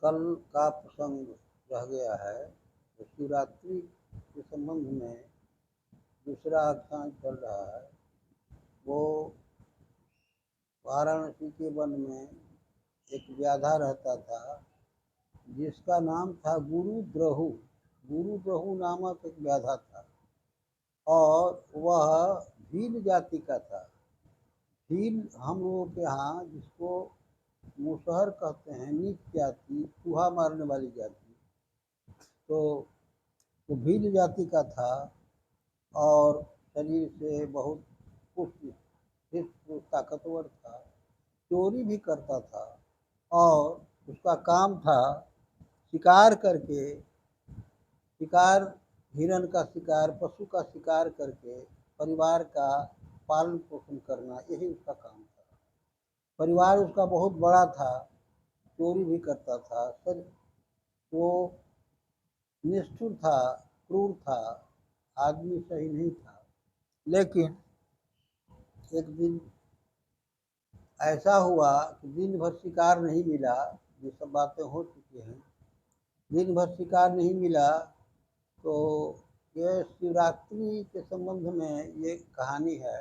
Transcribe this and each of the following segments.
कल का प्रसंग रह गया है। तो शिवरात्रि के संबंध में दूसरा आख्यान चल रहा है। वो वाराणसी के वन में एक व्याधा रहता था जिसका नाम था गुरुद्रहु। गुरुद्रहु नामक एक व्याधा था और वह भील जाति का था। भील हम लोगों के यहाँ जिसको मुसहर कहते हैं, नीच जाति, चूहा मारने वाली जाति। तो वो भील जाति का था और शरीर से बहुत पुष्ट हृष्ट ताकतवर था। चोरी भी करता था और उसका काम था शिकार करके, शिकार, हिरण का शिकार, पशु का शिकार करके परिवार का पालन पोषण करना, यही उसका काम था। परिवार उसका बहुत बड़ा था, चोरी भी करता था। सर वो निष्ठुर था, क्रूर था, आदमी सही नहीं था। लेकिन एक दिन ऐसा हुआ कि दिन भर शिकार नहीं मिला। ये सब बातें हो चुकी हैं। दिन भर शिकार नहीं मिला तो ये शिवरात्रि के संबंध में ये कहानी है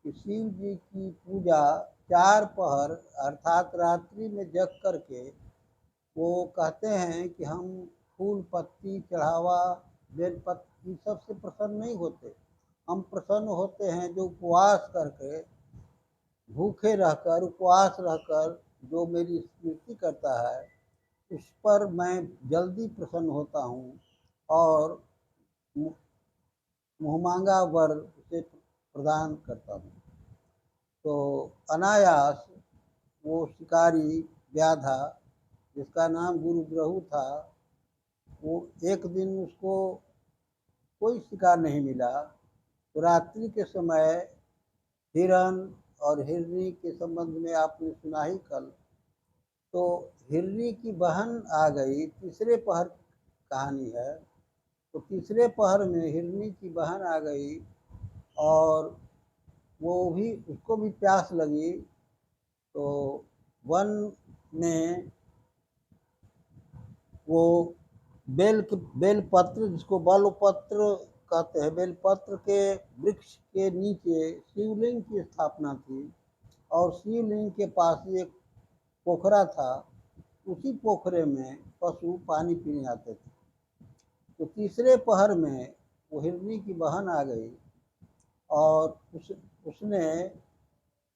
कि शिव जी की पूजा 4 पहर अर्थात रात्रि में जग करके वो कहते हैं कि हम फूल पत्ती चढ़ावा, बेलपत्ती सबसे प्रसन्न नहीं होते। हम प्रसन्न होते हैं जो उपवास करके, भूखे रहकर, उपवास रहकर जो मेरी स्मृति करता है उस पर मैं जल्दी प्रसन्न होता हूँ और मुँहमांगा वर उसे प्रदान करता हूँ। तो अनायास वो शिकारी व्याधा जिसका नाम गुरुग्रहु था, वो एक दिन उसको कोई शिकार नहीं मिला। तो रात्रि के समय हिरण और हिरनी के संबंध में आपने सुना ही कल। तो हिरनी की बहन आ गई, तीसरे पहर कहानी है। तो तीसरे पहर में हिरनी की बहन आ गई और वो भी, उसको भी प्यास लगी। तो वन में वो बेलपत्र, जिसको बलपत्र कहते हैं, बेलपत्र के वृक्ष के नीचे शिवलिंग की स्थापना थी और शिवलिंग के पास एक पोखरा था। उसी पोखरे में पशु पानी पीने आते थे। तो तीसरे पहर में वो हिरनी की बहन आ गई और उसने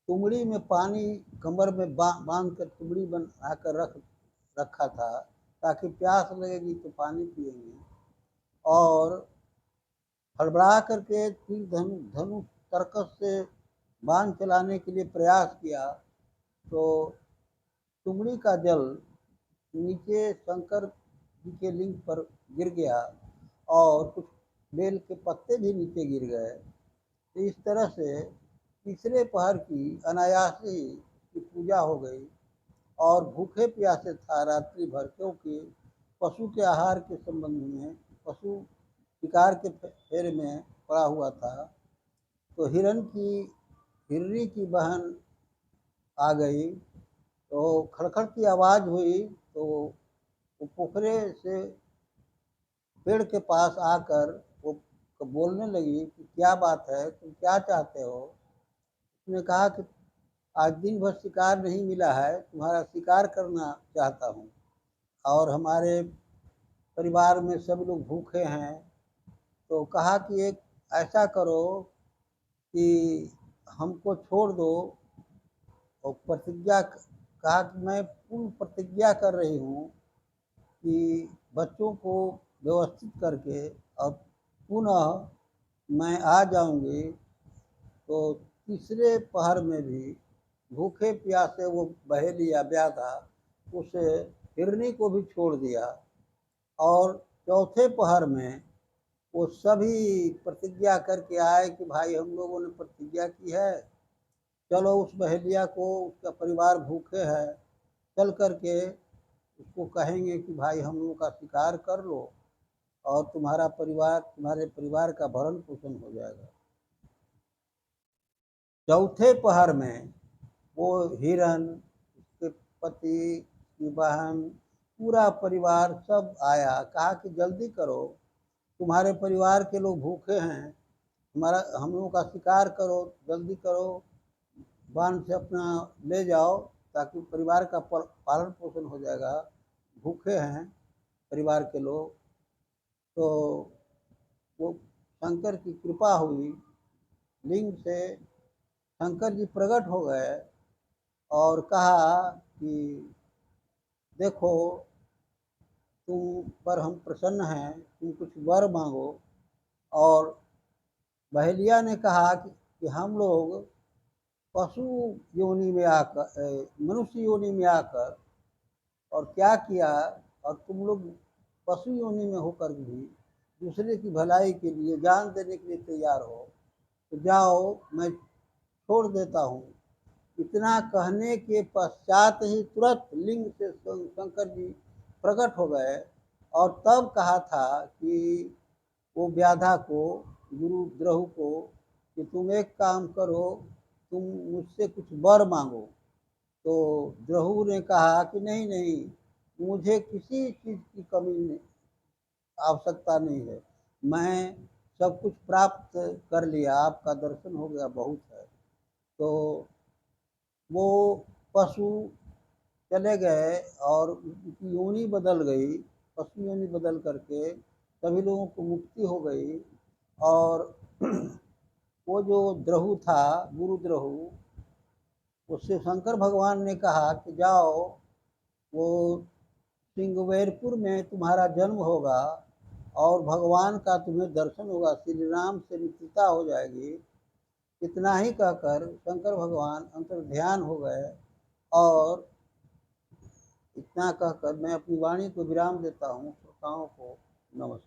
तुमड़ी में पानी कमर में बांध कर तुमड़ी बना कर रखा था ताकि प्यास लगेगी तो पानी पिएंगे। और हड़बड़ा करके तीर धनुष तर्कस से बाण चलाने के लिए प्रयास किया तो तुमड़ी का जल नीचे शंकर जी के लिंग पर गिर गया और कुछ बेल के पत्ते भी नीचे गिर गए। तो इस तरह से तीसरे पहर की अनायास ही की पूजा हो गई और भूखे प्यासे था रात्रि भर, क्योंकि पशु के आहार के संबंध में, पशु शिकार के फेर में पड़ा हुआ था। तो हिरनी की बहन आ गई तो खड़खड़ की आवाज़ हुई। तो वो पोखरे से पेड़ के पास आकर वो बोलने लगी कि क्या बात है, तुम क्या चाहते हो। उसने कहा कि आज दिन भर शिकार नहीं मिला है, तुम्हारा शिकार करना चाहता हूँ और हमारे परिवार में सब लोग भूखे हैं। तो कहा कि एक ऐसा करो कि हमको छोड़ दो। और प्रतिज्ञा, कहा कि मैं पूर्ण प्रतिज्ञा कर रही हूँ कि बच्चों को व्यवस्थित करके और पुनः मैं आ जाऊंगी। तो तीसरे पहर में भी भूखे प्यासे वो बहेली या व्याधा उस हिरनी को भी छोड़ दिया और चौथे पहर में वो सभी प्रतिज्ञा करके आए कि भाई हम लोगों ने प्रतिज्ञा की है, चलो उस बहेलिया को, उसका परिवार भूखे है, चल करके उसको कहेंगे कि भाई हम लोगों का शिकार कर लो और तुम्हारे परिवार का भरण पोषण हो जाएगा। चौथे पहर में वो हिरन, उसके पति की बहन पूरा परिवार सब आया, कहा कि जल्दी करो, तुम्हारे परिवार के लोग भूखे हैं, हम लोगों का शिकार करो, जल्दी करो, बांध से अपना ले जाओ, ताकि परिवार का पालन पोषण हो जाएगा, भूखे हैं परिवार के लोग। तो वो शंकर की कृपा हुई, लिंग से शंकर जी प्रकट हो गए और कहा कि देखो, तुम पर हम प्रसन्न हैं, तुम कुछ वर मांगो। और बहेलिया ने कहा कि हम लोग पशु योनि में आकर, मनुष्य योनि में आकर और क्या किया, और तुम लोग पशु योनि में होकर भी दूसरे की भलाई के लिए जान देने के लिए तैयार हो, तो जाओ, मैं छोड़ देता हूँ। इतना कहने के पश्चात ही तुरंत लिंग से शंकर जी प्रकट हो गए और तब कहा था कि वो व्याधा को, गुरु द्रहु को, कि तुम एक काम करो, तुम मुझसे कुछ वर मांगो। तो द्रहु ने कहा कि नहीं नहीं, मुझे किसी चीज़ की कमी नहीं, आवश्यकता नहीं है, मैं सब कुछ प्राप्त कर लिया, आपका दर्शन हो गया, बहुत है। तो वो पशु चले गए और उनकी योनि बदल गई, पशु योनि बदल करके सभी लोगों को मुक्ति हो गई। और वो जो द्रहु था, गुरु द्रहु, उससे शंकर भगवान ने कहा कि जाओ, वो सिंगवेरपुर में तुम्हारा जन्म होगा और भगवान का तुम्हें दर्शन होगा, श्री राम से मित्रता हो जाएगी। इतना ही कहकर शंकर भगवान अंतर ध्यान हो गए। और इतना कहकर मैं अपनी वाणी को विराम देता हूँ। श्रोताओं को नमस्कार।